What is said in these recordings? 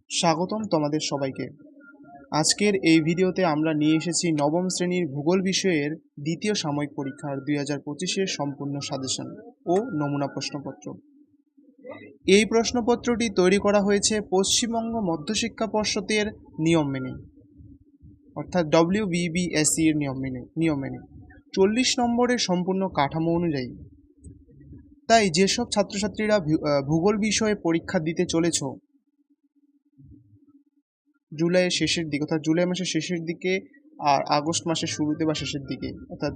স্বাগতম তোমাদের সবাইকে। আজকের এই ভিডিওতে আমরা নিয়ে এসেছি নবম শ্রেণীর ভূগোল বিষয়ের দ্বিতীয় সাময়িক পরীক্ষার 2025-এর সম্পূর্ণ সাজেশন ও নমুনা প্রশ্নপত্র। এই প্রশ্নপত্রটি তৈরি করা হয়েছে পশ্চিমবঙ্গ মধ্যশিক্ষা পর্ষদের নিয়ম মেনে, অর্থাৎ WBBSE এর নিয়ম মেনে 40 নম্বরের সম্পূর্ণ কাঠামো অনুযায়ী। তাই যেসব ছাত্রছাত্রীরা ভূগোল বিষয়ে পরীক্ষা দিতে চলেছ জুলাইয়ের শেষের দিকে, অর্থাৎ জুলাই মাসের শেষের দিকে আর আগস্ট মাসের শুরুতে বা শেষের দিকে, অর্থাৎ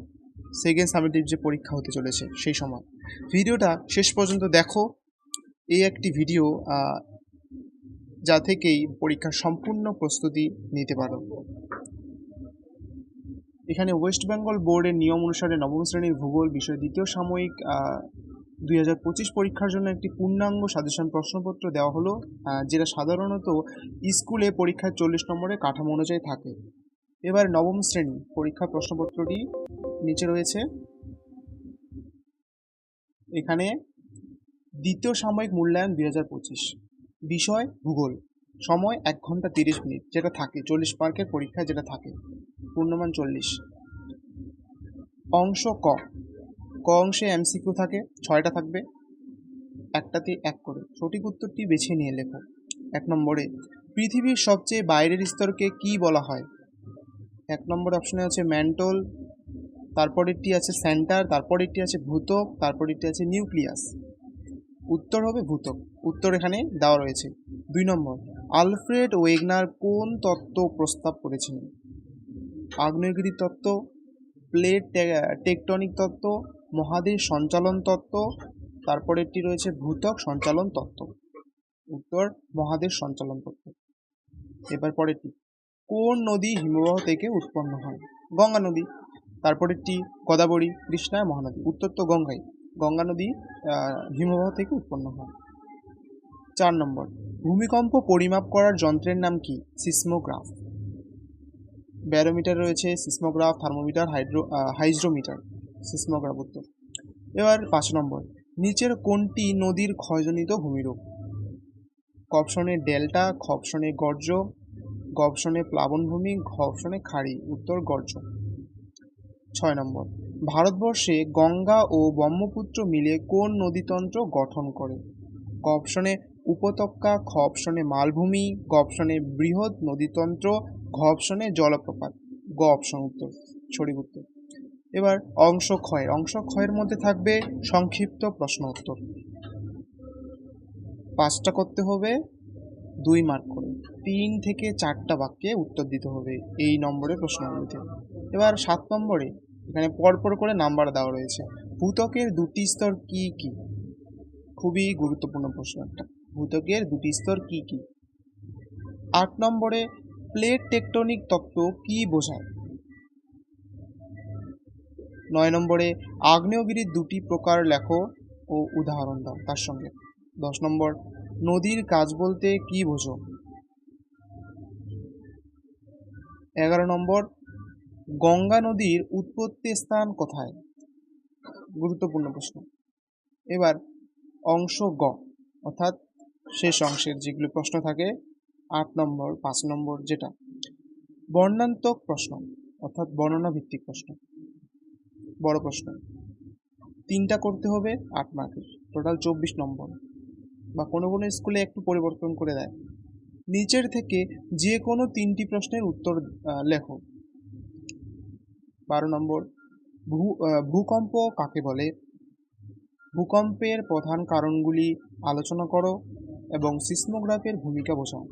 সেকেন্ড সামেটিভ যে পরীক্ষা হতে চলেছে সেই সময় ভিডিওটা শেষ পর্যন্ত দেখো। এই একটি ভিডিও যা থেকেই পরীক্ষার সম্পূর্ণ প্রস্তুতি নিতে পারো। এখানে ওয়েস্ট বেঙ্গল বোর্ডের নিয়ম অনুসারে নবম শ্রেণীর ভূগোল বিষয় দ্বিতীয় সাময়িক 2025 পরীক্ষার জন্য একটি পূর্ণাঙ্গ সাজেশন প্রশ্নপত্র দেওয়া হলো, যেটা সাধারণত স্কুলে পরীক্ষায় 40 নম্বরের কাঠামো অনুযায়ী থাকে। এবার নবম শ্রেণী পরীক্ষার প্রশ্নপত্রটি নিচে রয়েছে। এখানে দ্বিতীয় সাময়িক মূল্যায়ন 2025, বিষয় ভূগোল, সময় 1 ঘন্টা 30 মিনিট, যেটা থাকে 40 মার্কের পরীক্ষায়, যেটা থাকে পূর্ণমান 40। অংশ ক অংশে MCQ থাকে 6টা থাকবে, একটাতে 1 করে। সঠিক উত্তরটি বেছে নিয়ে লেখো। 1 নম্বরে পৃথিবীর সবচেয়ে বাইরের স্তরকে কি বলা হয়? 1 নম্বর অপশনে আছে ম্যান্টল, তারপরেরটি আছে সেন্টার, তারপরেরটি আছে ভূত্বক, তারপরেরটি আছে নিউক্লিয়াস। উত্তর হবে ভূত্বক। উত্তর এখানে দেওয়া রয়েছে। 2 নম্বর আলফ্রেড ওয়েগনার কোন তত্ত্ব প্রস্তাব করেছিলেন? আগ্নেয়গিরি তত্ত্ব, প্লেট টেকটনিক তত্ত্ব, মহাদেশ সঞ্চালন তত্ত্ব, তারপরেরটি রয়েছে ভূত্বক সঞ্চালন তত্ত্ব। উত্তর মহাদেশ সঞ্চালন তত্ত্ব। এবার পরেরটি কোন নদী হিমবাহ থেকে উৎপন্ন হয়? গঙ্গা নদী। তারপরেরটি গোদাবরী, কৃষ্ণা, মহানদী। উত্তর তো গঙ্গাই। গঙ্গা নদী হিমবাহ থেকে উৎপন্ন হয়। 4 নম্বর ভূমিকম্প পরিমাপ করার যন্ত্রের নাম কি? সিসমোগ্রাফ। ব্যারোমিটার রয়েছে, সিসমোগ্রাফ, থার্মোমিটার, হাইড্রোমিটার। সিসমোগ্রাফ উত্তর। এবার 5 নম্বর নিচের কোনটি নদীর ক্ষয়জনিত ভূমিরূপ? ক অপশনে ডেল্টা, খ অপশনে গর্জ, গ অপশনে প্লাবনভূমি, ঘ অপশনে খাড়ি। উত্তর গর্জ। 6 নম্বর ভারতবর্ষে গঙ্গা ও ব্রহ্মপুত্র মিলে কোন নদীতন্ত্র গঠন করে? ক অপশনে উপত্যকা, খ অপশনে মালভূমি, গ অপশনে বৃহৎ নদীতন্ত্র, ঘ অপশনে জলপ্রপাত। গ অপশন উত্তর, সঠিক উত্তর। এবার অংশ ক্ষয়ের মধ্যে থাকবে সংক্ষিপ্ত প্রশ্ন উত্তর। 5টা করতে হবে, 2 মার্ক করে। 3 থেকে 4টা বাক্যে উত্তর দিতে হবে এই নম্বরের প্রশ্নগুলিতে। এবার 7 নম্বরে এখানে পরপর করে নাম্বার দেওয়া রয়েছে। ভূত্বকের 2টি স্তর কি কি? খুবই গুরুত্বপূর্ণ প্রশ্ন একটা। ভূত্বকের 2টি স্তর কি কি? 8 নম্বরে প্লেট টেকটনিক তত্ত্ব কি বোঝায়? 9 নম্বরে আগ্নেয়গিরির 2টি প্রকার লেখো ও উদাহরণ দাও তার সঙ্গে। 10 নম্বর নদীর কাজ বলতে কি বোঝো? 11 নম্বর গঙ্গা নদীর উৎপত্তি স্থান কোথায়? গুরুত্বপূর্ণ প্রশ্ন। এবার অংশ গ, অর্থাৎ শেষ অংশের যেগুলো প্রশ্ন থাকে 8 নম্বর, 5 নম্বর, যেটা বর্ণান্তক প্রশ্ন, অর্থাৎ বর্ণনা ভিত্তিক প্রশ্ন, বড় প্রশ্ন। 3টা করতে হবে 8 মার্কের, টোটাল 24 নম্বর। বা কোনো কোনো স্কুলে একটু পরিবর্তন করে দেয়। নিচের থেকে যে কোনো 3টি প্রশ্নের উত্তর লেখো। 12 নম্বর ভূকম্প কাকে বলে? ভূকম্পের প্রধান কারণগুলি আলোচনা করো এবং সিসমোগ্রাফের ভূমিকা বোঝাও।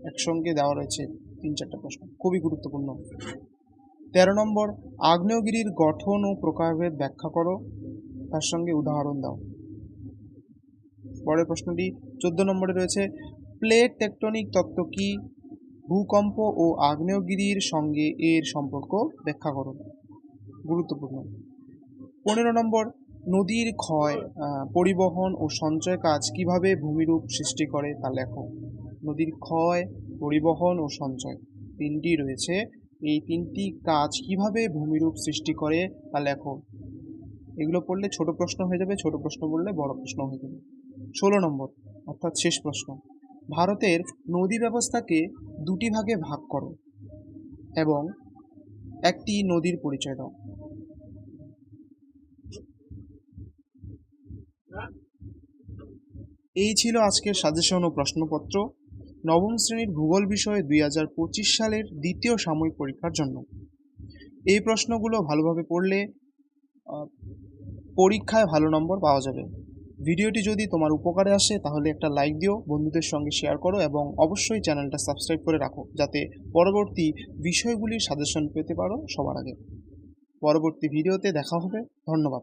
একসঙ্গে দেওয়া রয়েছে 3-4টা প্রশ্ন, খুবই গুরুত্বপূর্ণ। 13 নম্বর আগ্নেয়গিরির গঠন ও প্রকারভেদ ব্যাখ্যা করো, তার সঙ্গে উদাহরণ দাও। পরের প্রশ্নটি 14 নম্বরে রয়েছে প্লেট টেকটনিক তত্ত্ব কি? ভূকম্প ও আগ্নেয়গিরির সঙ্গে এর সম্পর্ক ব্যাখ্যা করো। গুরুত্বপূর্ণ। 15 নম্বর নদীর ক্ষয়, পরিবহন ও সঞ্চয় কাজ কিভাবে ভূমিরূপ সৃষ্টি করে তা লেখো। নদীর ক্ষয়, পরিবহন ও সঞ্চয় 3টি রয়েছে, এই 3টি কাজ কিভাবে ভূমিরূপ সৃষ্টি করে তা লেখো। এগুলো পড়লে ছোট প্রশ্ন হয়ে যাবে, ছোট প্রশ্ন বললে বড় প্রশ্ন হয়ে যাবে। 16 নম্বর অর্থাৎ শেষ প্রশ্ন ভারতের নদী ব্যবস্থাকে দুটি ভাগে ভাগ করো এবং একটি নদীর পরিচয় দাও। এই ছিল আজকের সাজেশন ও প্রশ্নপত্র নবম শ্রেণীর ভূগোল বিষয়ে 2025 সালের দ্বিতীয় সাময়িক পরীক্ষার জন্য। এই প্রশ্নগুলো ভালোভাবে পড়লে পরীক্ষায় ভালো নম্বর পাওয়া যাবে। ভিডিওটি যদি তোমার উপকারে আসে তাহলে একটা লাইক দিও, বন্ধুদের সঙ্গে শেয়ার করো এবং অবশ্যই চ্যানেলটা সাবস্ক্রাইব করে রাখো যাতে পরবর্তী বিষয়গুলির সাজেশন পেতে পারো সবার আগে। পরবর্তী ভিডিওতে দেখা হবে। ধন্যবাদ।